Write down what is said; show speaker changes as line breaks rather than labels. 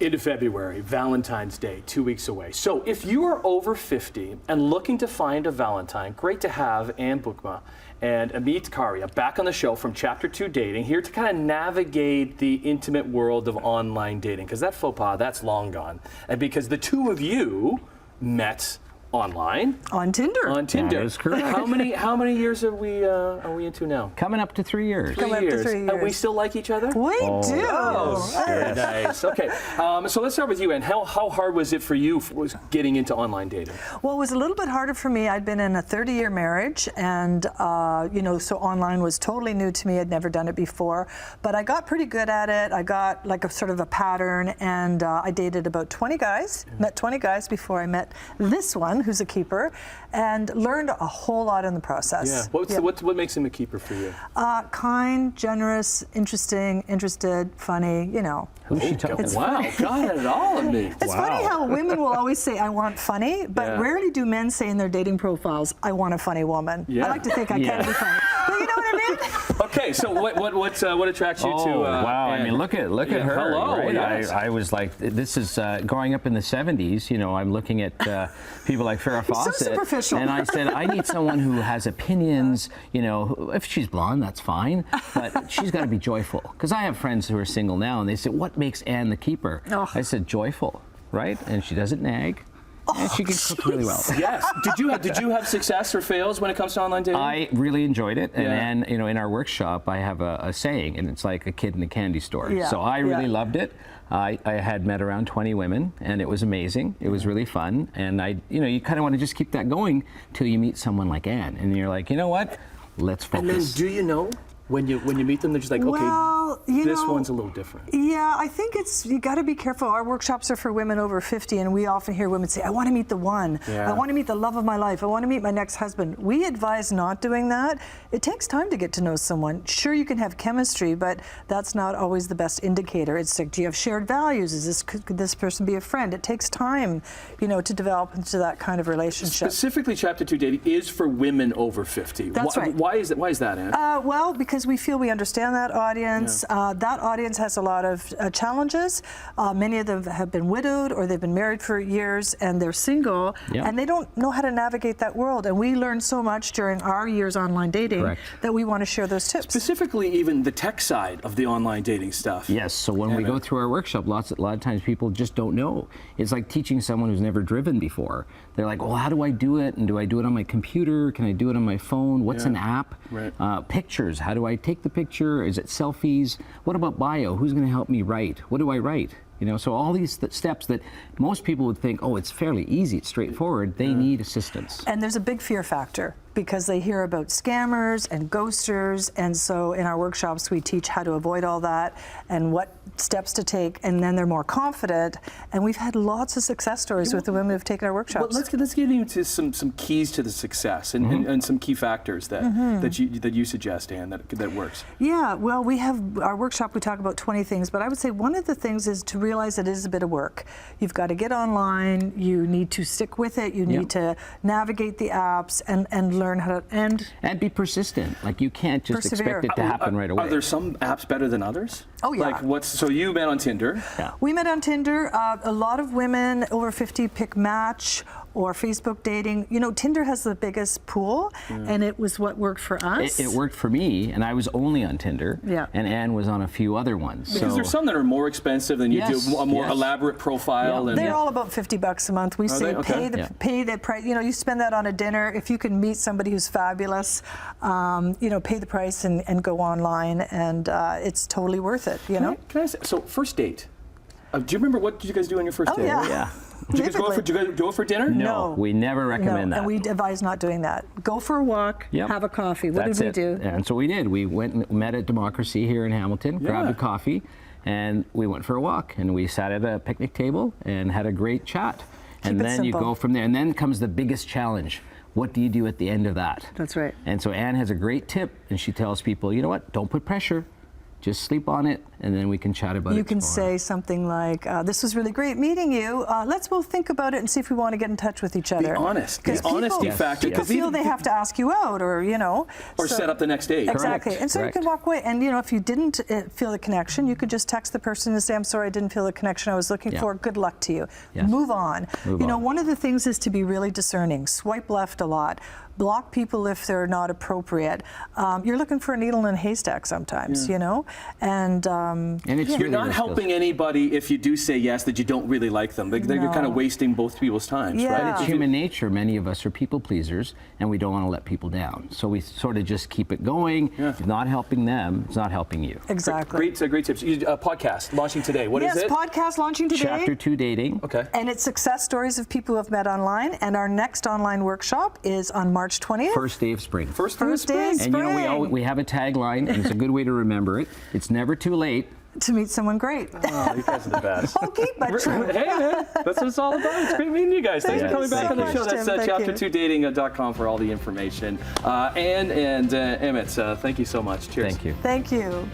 into February, Valentine's Day, 2 weeks away. So if you are over 50 and looking to find a Valentine, great to have Ann Bokma and Amit Karia back on the show from Chapter 2 Dating, here to kind of navigate the intimate world of online dating, because that faux pas, that's long gone. And because the two of you met online.
On Tinder.
On Tinder.
That is correct.
How many years are we into now?
Coming up to 3 years.
Coming up to 3 years.
And we still like each other?
We do.
Oh, very nice. Okay, so let's start with you, Ann. How hard was it for you getting into online dating?
Well, it was a little bit harder for me. I'd been in a 30-year marriage, and so online was totally new to me. I'd never done it before, but I got pretty good at it. I got like a sort of a pattern, and I dated about 20 guys. Met 20 guys before I met this one, who's a keeper, and learned a whole lot in the process.
Yeah. What makes him a keeper for you?
Kind, generous, interested, funny. You know.
Who's she talking about?
Wow, got it all of me.
It's funny how women will always say, I want funny, but rarely do men say in their dating profiles, I want a funny woman.
Yeah.
I like to think I can be funny. But you know what I mean?
Okay, so what attracts you to
wow,
Ann?
I mean, look at her.
Hello,
right?
yes.
I was like, this is growing up in the 70s, you know, I'm looking at people like Farrah Fawcett.
So superficial.
And I said, I need someone who has opinions, you know, if she's blonde, that's fine, but she's got to be joyful. Because I have friends who are single now, and they say, what makes Ann the keeper?
Oh.
I said, joyful, right? And she doesn't nag. And she can cook really well.
Yes. Did you have success or fails when it comes to online dating?
I really enjoyed it, and then you know, in our workshop, I have a saying, and it's like a kid in a candy store.
Yeah.
So I really loved it. I had met around 20 women, and it was amazing. It was really fun, and you kind of want to just keep that going till you meet someone like Ann, and you're like, you know what? Let's focus.
And then, do you know when you meet them, they're just like, okay,
Well,
this one's a little different.
Yeah, I think you got to be careful. Our workshops are for women over 50, and we often hear women say, I want to meet the one.
Yeah.
I want to meet the love of my life. I want to meet my next husband. We advise not doing that. It takes time to get to know someone. Sure, you can have chemistry, but that's not always the best indicator. It's like, do you have shared values? Could this person be a friend? It takes time, you know, to develop into that kind of relationship.
Specifically, Chapter 2 Dating is for women over 50.
That's right.
Why is that, Ann?
Well, because we feel we understand that audience.
Yeah.
That audience has a lot of challenges. Many of them have been widowed or they've been married for years and they're single, and they don't know how to navigate that world. And we learned so much during our years online dating that we want to share those tips.
Specifically, even the tech side of the online dating stuff.
Yes, so when we go through our workshop, a lot of times people just don't know. It's like teaching someone who's never driven before. They're like, well, how do I do it? And do I do it on my computer? Can I do it on my phone? What's an app?
Right.
Pictures, how do I take the picture? Is it selfies? What about bio? Who's going to help me write? What do I write? You know, so all these steps that most people would think, oh, it's fairly easy, it's straightforward, they need assistance.
And there's a big fear factor because they hear about scammers and ghosters, and so in our workshops we teach how to avoid all that and what steps to take, and then they're more confident. And we've had lots of success stories with the women who've taken our workshops.
Well, let's get into some keys to the success and some key factors that you suggest, Ann, that works.
Yeah, well, we have our workshop, we talk about 20 things, but I would say one of the things is to realize it is a bit of work. You've got to get online, you need to stick with it, you need to navigate the apps and learn how to and
be persistent. Like, you can't just
persevere.
expect it to happen right away.
Are there some apps better than others?
Oh, yeah.
Like so you met on Tinder.
Yeah.
We met on Tinder. A lot of women over 50 pick Match or Facebook dating. You know, Tinder has the biggest pool, and it was what worked for us.
It worked for me, and I was only on Tinder,
Yeah.
and Ann was on a few other ones.
Because there's some that are more expensive than you do a more elaborate profile. And
They're all about $50 a month. We say pay the price. You know, you spend that on a dinner. If you can meet somebody who's fabulous, you know, pay the price and go online, and it's totally worth it. You know.
Can I say, so first date? Do you remember what did you guys do on your first date?
Yeah.
Did you guys go for dinner?
No, we never recommend that.
And we advise not doing that. Go for a walk, have a coffee. What did we do?
And so we did. We went and met at Democracy here in Hamilton, grabbed a coffee, and we went for a walk. And we sat at a picnic table and had a great chat. And then you go from there. And then comes the biggest challenge. What do you do at the end of that?
That's right.
And so Ann has a great tip, and she tells people, you know what? Don't put pressure. just sleep on it, and then we can chat about it.
You can
tomorrow.
say something like, "This was really great meeting you. Let's both think about it and see if we want to get in touch with each other."
Be honest. The
Because
honesty factor.
People feel they have to ask you out, or
or set up the next date.
Exactly.
Correct.
And so
Correct.
you can walk away. And if you didn't feel the connection, you could just text the person and say, "I'm sorry, I didn't feel the connection I was looking
Yeah.
for. Good luck to you."
Yes.
Move on.
Move on.
One of the things is to be really discerning. Swipe left a lot. Block people if they're not appropriate. You're looking for a needle in a haystack sometimes, and
it's
You're
really
not
those
helping anybody if you do say yes that you don't really like them. You're kind of wasting both people's times,
Yeah.
right?
It's human nature. Many of us are people pleasers, and we don't want to let people down. So we sort of just keep it going.
Yeah.
If not helping them, it's not helping you.
exactly.
Great tips. Podcast launching today. What is
Yes,
it?
podcast launching today.
Chapter 2 dating.
Okay.
And it's success stories of people who have met online. And our next online workshop is on March 20th.
First day of spring.
First day of
And
spring.
we have a tagline, and it's a good way to remember it. It's never too late.
To meet someone great.
Oh, you guys are the best.
Okay, but true.
Hey, man, that's what it's all about. It's great meeting you guys. Thanks for
Thank
coming
you
back
so
on the
much,
show. That's
Tim. Thank you.
chapter2dating.com for all the information. And Emmett, thank you so much. Cheers.
Thank you.
Thank you.